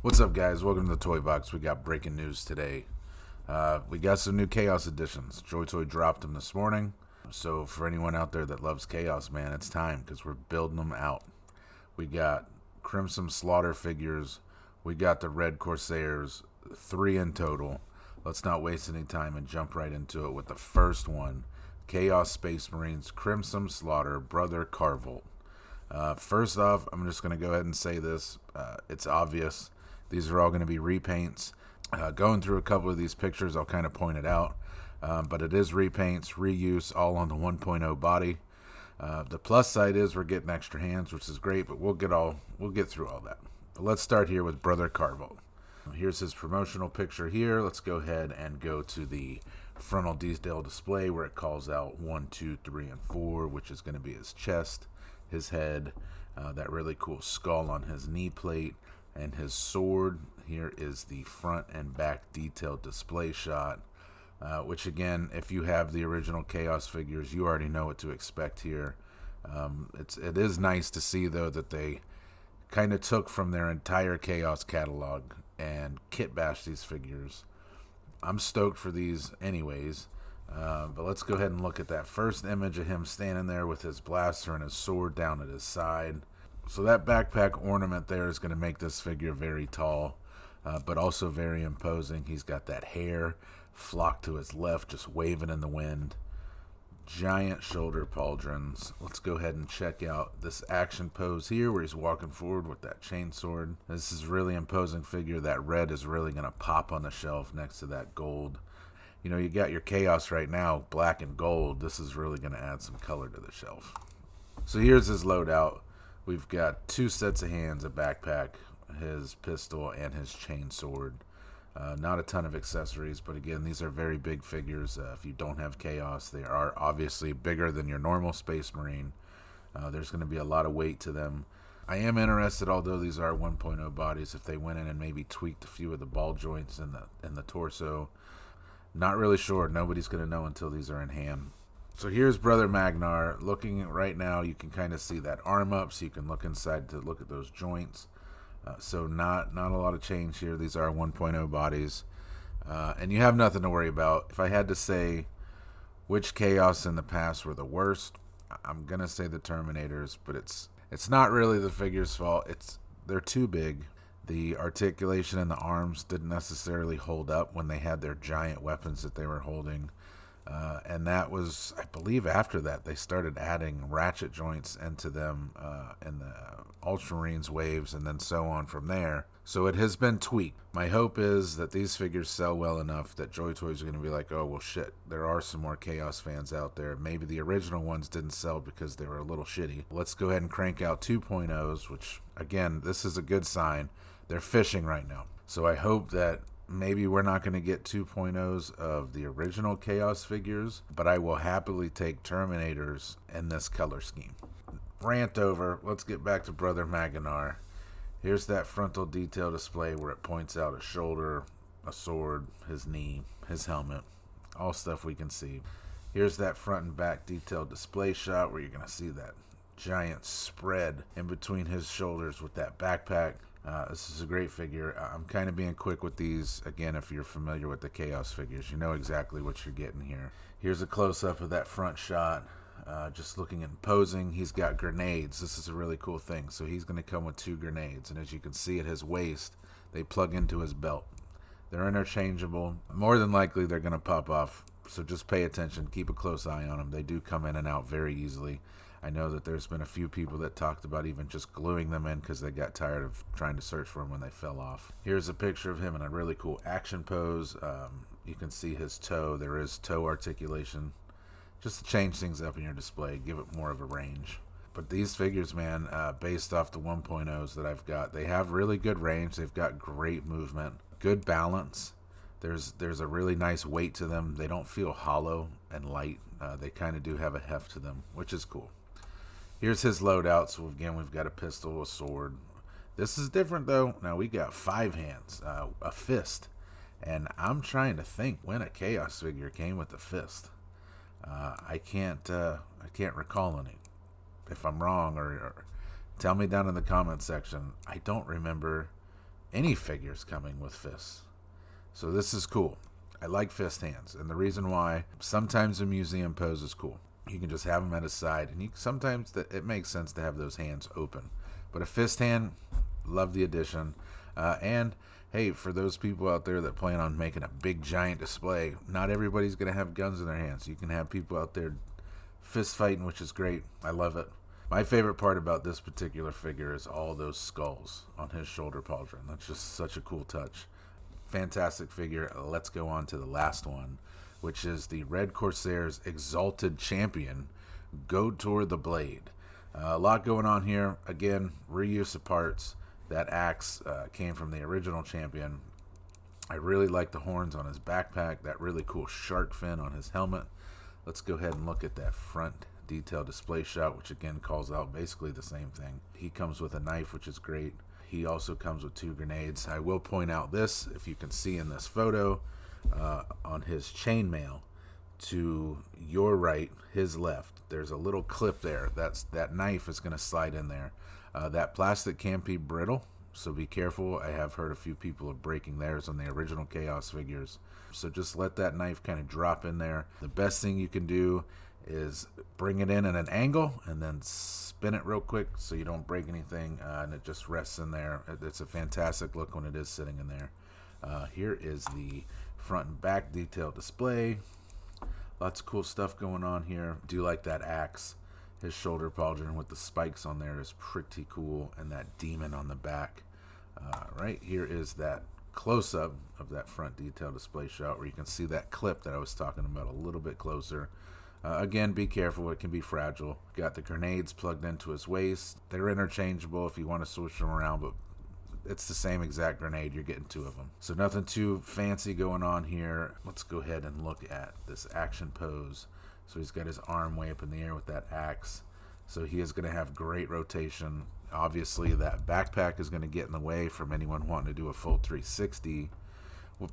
What's up, guys? Welcome to the Toy Box. We got breaking news today. We got some new Chaos editions. Joy Toy dropped them this morning. So for anyone out there that loves Chaos, man, it's time because we're building them out. We got Crimson Slaughter figures. We got the Red Corsairs, 3 in total. Let's not waste any time and jump right into it with the first one. Chaos Space Marines, Crimson Slaughter, Brother Carvel. First off, I'm just going to go ahead and say this. It's obvious. These are all going to be repaints. Going through a couple of these pictures, I'll kind of point it out. But it is repaints, reuse, all on the 1.0 body. The plus side is we're getting extra hands, which is great, but we'll get through all that. But let's start here with Brother Carvel. Here's his promotional picture here. Let's go ahead and go to the frontal detail display where it calls out 1, 2, 3, and 4, which is going to be his chest, his head, that really cool skull on his knee plate, and his sword. Here is the front and back detailed display shot, which again, if you have the original Chaos figures, you already know what to expect here. It is nice to see, though, that they kind of took from their entire Chaos catalog and kit bashed these figures. I'm stoked for these anyways, but let's go ahead and look at that first image of him standing there with his blaster and his sword down at his side. So that backpack ornament there is going to make this figure very tall, but also very imposing. He's got that hair flocked to his left, just waving in the wind. Giant shoulder pauldrons. Let's go ahead and check out this action pose here where he's walking forward with that chainsword. This is really imposing figure. That red is really going to pop on the shelf next to that gold. You know, you got your Chaos right now, black and gold. This is really going to add some color to the shelf. So here's his loadout. We've got 2 sets of hands, a backpack, his pistol, and his chainsword. Not a ton of accessories, but again, these are very big figures. If you don't have Chaos, they are obviously bigger than your normal Space Marine. There's going to be a lot of weight to them. I am interested, although these are 1.0 bodies, if they went in and maybe tweaked a few of the ball joints in the torso. Not really sure. Nobody's going to know until these are in hand. So here's Brother Magnar. Looking right now, you can kind of see that arm up, so you can look inside to look at those joints. So not a lot of change here. These are 1.0 bodies. And you have nothing to worry about. If I had to say which Chaos in the past were the worst, I'm going to say the Terminators, but it's not really the figure's fault. They're too big. The articulation in the arms didn't necessarily hold up when they had their giant weapons that they were holding. And that was, I believe, after that they started adding ratchet joints into them in the Ultramarines waves, and then so on from there. So it has been tweaked. My hope is that these figures sell well enough that Joy Toys are going to be like, oh, well, shit, there are some more Chaos fans out there. Maybe the original ones didn't sell because they were a little shitty. Let's go ahead and crank out 2.0s, which, again, this is a good sign. They're fishing right now. So I hope that maybe we're not going to get 2.0s of the original Chaos figures, but I will happily take Terminators in this color scheme. Rant over. Let's get back to Brother Magnar. Here's that frontal detail display where it points out a shoulder, a sword, his knee, his helmet, all stuff we can see. Here's that front and back detailed display shot where you're going to see that giant spread in between his shoulders with that backpack. This is a great figure. I'm kind of being quick with these. Again, if you're familiar with the Chaos figures, you know exactly what you're getting here. Here's a close-up of that front shot. Just looking and posing. He's got grenades. This is a really cool thing. So he's going to come with 2 grenades. And as you can see at his waist, they plug into his belt. They're interchangeable. More than likely, they're going to pop off. So just pay attention. Keep a close eye on them. They do come in and out very easily. I know that there's been a few people that talked about even just gluing them in because they got tired of trying to search for them when they fell off. Here's a picture of him in a really cool action pose. You can see his toe. There is toe articulation. Just to change things up in your display, give it more of a range. But these figures, man, based off the 1.0s that I've got, they have really good range. They've got great movement, good balance. There's a really nice weight to them. They don't feel hollow and light. They kind of do have a heft to them, which is cool. Here's his loadout. So again, we've got a pistol, a sword. This is different though. Now we got 5 hands, a fist, and I'm trying to think when a Chaos figure came with a fist. I can't recall any. If I'm wrong, or tell me down in the comment section. I don't remember any figures coming with fists. So this is cool. I like fist hands, and the reason why, sometimes a museum pose is cool. You can just have them at his side, and sometimes it makes sense to have those hands open. But a fist hand, love the addition. And hey, for those people out there that plan on making a big giant display, not everybody's going to have guns in their hands. You can have people out there fist fighting, which is great. I love it. My favorite part about this particular figure is all those skulls on his shoulder pauldron. That's just such a cool touch. Fantastic figure. Let's go on to the last one, which is the Red Corsairs Exalted Champion, Go Toward the Blade. A lot going on here. Again, reuse of parts. That axe came from the original champion. I really like the horns on his backpack, that really cool shark fin on his helmet. Let's go ahead and look at that front detail display shot, which again calls out basically the same thing. He comes with a knife, which is great. He also comes with 2 grenades. I will point out this, if you can see in this photo, on his chainmail to your right, his left, there's a little clip there. That knife is going to slide in there. That plastic can be brittle, so be careful. I have heard a few people of breaking theirs on the original Chaos figures. So just let that knife kind of drop in there. The best thing you can do is bring it in at an angle and then spin it real quick so you don't break anything, and it just rests in there. It's a fantastic look when it is sitting in there. Here is the front and back detail display. Lots of cool stuff going on here. Do like that axe. His shoulder pauldron with the spikes on there is pretty cool, and that demon on the back. Right here is that close-up of that front detail display shot where you can see that clip that I was talking about a little bit closer. Again, be careful, it can be fragile. Got the grenades plugged into his waist. They're interchangeable if you want to switch them around, but it's the same exact grenade. You're getting 2 of them. So nothing too fancy going on here. Let's go ahead and look at this action pose. So he's got his arm way up in the air with that axe. So he is going to have great rotation. Obviously, that backpack is going to get in the way from anyone wanting to do a full 360.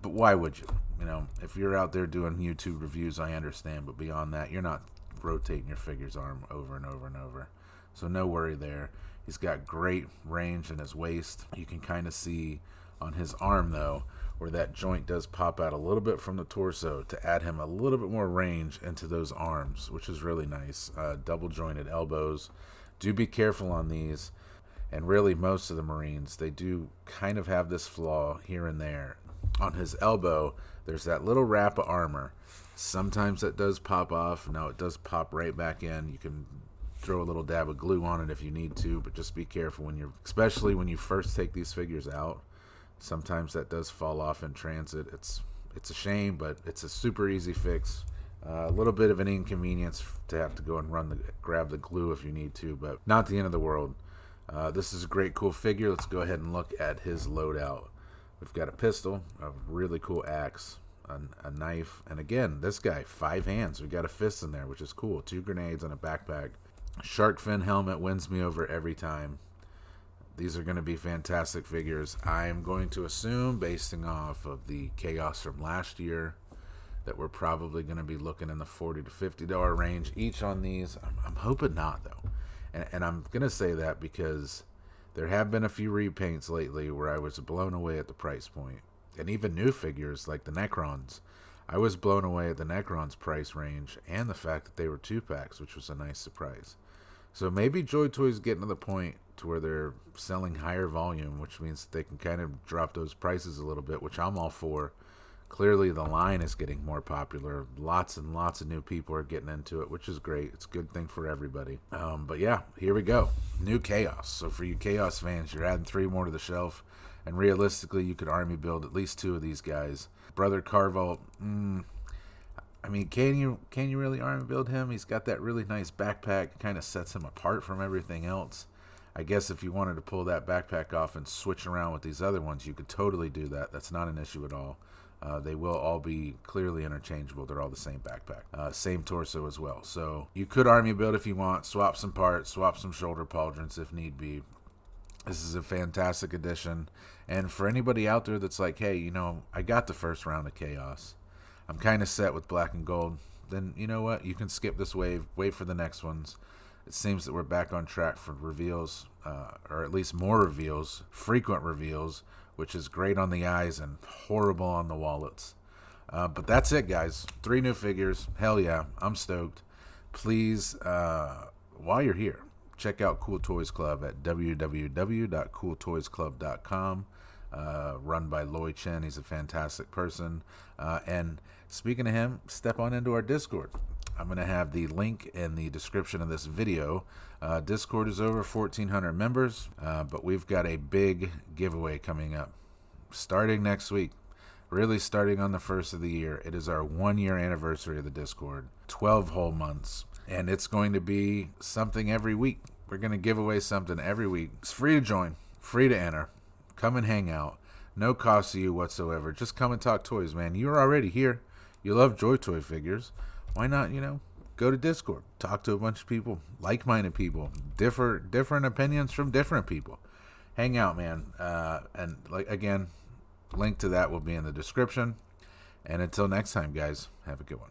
But why would you? You know, if you're out there doing YouTube reviews, I understand. But beyond that, you're not rotating your figure's arm over and over and over. So no worry there. He's got great range in his waist. You can kind of see on his arm, though, where that joint does pop out a little bit from the torso to add him a little bit more range into those arms, which is really nice. Double jointed elbows. Do be careful on these. And really, most of the Marines, they do kind of have this flaw here and there. On his elbow, there's that little wrap of armor. Sometimes that does pop off. No, it does pop right back in. You can throw a little dab of glue on it if you need to, but just be careful especially when you first take these figures out. Sometimes that does fall off in transit. It's a shame, but it's a super easy fix. A little bit of an inconvenience to have to go and grab the glue if you need to, but not the end of the world. This is a great, cool figure. Let's go ahead and look at his loadout. We've got a pistol, a really cool axe, a knife, and again, this guy, 5 hands. We got a fist in there, which is cool. 2 grenades and a backpack. Shark fin helmet wins me over every time. These are going to be fantastic figures. I'm going to assume, basing off of the Chaos from last year, that we're probably going to be looking in the $40 to $50 range each on these. I'm hoping not, though. And I'm going to say that because there have been a few repaints lately where I was blown away at the price point. And even new figures like the Necrons. I was blown away at the Necrons price range and the fact that they were 2-packs, which was a nice surprise. So maybe Joy Toys getting to the point to where they're selling higher volume, which means they can kind of drop those prices a little bit, which I'm all for. Clearly the line is getting more popular. Lots and lots of new people are getting into it, which is great. It's a good thing for everybody. But yeah, here we go. New Chaos. So for you Chaos fans, you're adding 3 more to the shelf. And realistically, you could army build at least 2 of these guys. Brother Carvel, I mean, can you really army build him? He's got that really nice backpack. Kind of sets him apart from everything else. I guess if you wanted to pull that backpack off and switch around with these other ones, you could totally do that. That's not an issue at all. They will all be clearly interchangeable. They're all the same backpack. Same torso as well. So you could army build if you want. Swap some parts. Swap some shoulder pauldrons if need be. This is a fantastic addition. And for anybody out there that's like, hey, you know, I got the first round of Chaos. I'm kind of set with black and gold. Then you know what? You can skip this wave. Wait for the next ones. It seems that we're back on track for reveals, or at least more reveals, frequent reveals, which is great on the eyes and horrible on the wallets. But that's it, guys. 3 new figures. Hell yeah, I'm stoked. Please, while you're here, check out Cool Toys Club at www.cooltoysclub.com. Run by Lloyd Chen. He's a fantastic person. And speaking of him, step on into our Discord. I'm going to have the link in the description of this video. Discord is over 1,400 members, but we've got a big giveaway coming up starting next week. Really starting on the 1st of the year. It is our 1-year anniversary of the Discord. 12 whole months. And it's going to be something every week. We're going to give away something every week. It's free to join. Free to enter. Come and hang out. No cost to you whatsoever. Just come and talk toys, man. You're already here. You love Joy Toy figures. Why not, go to Discord. Talk to a bunch of people. Like-minded people. Different opinions from different people. Hang out, man. And again, link to that will be in the description. And until next time, guys, have a good one.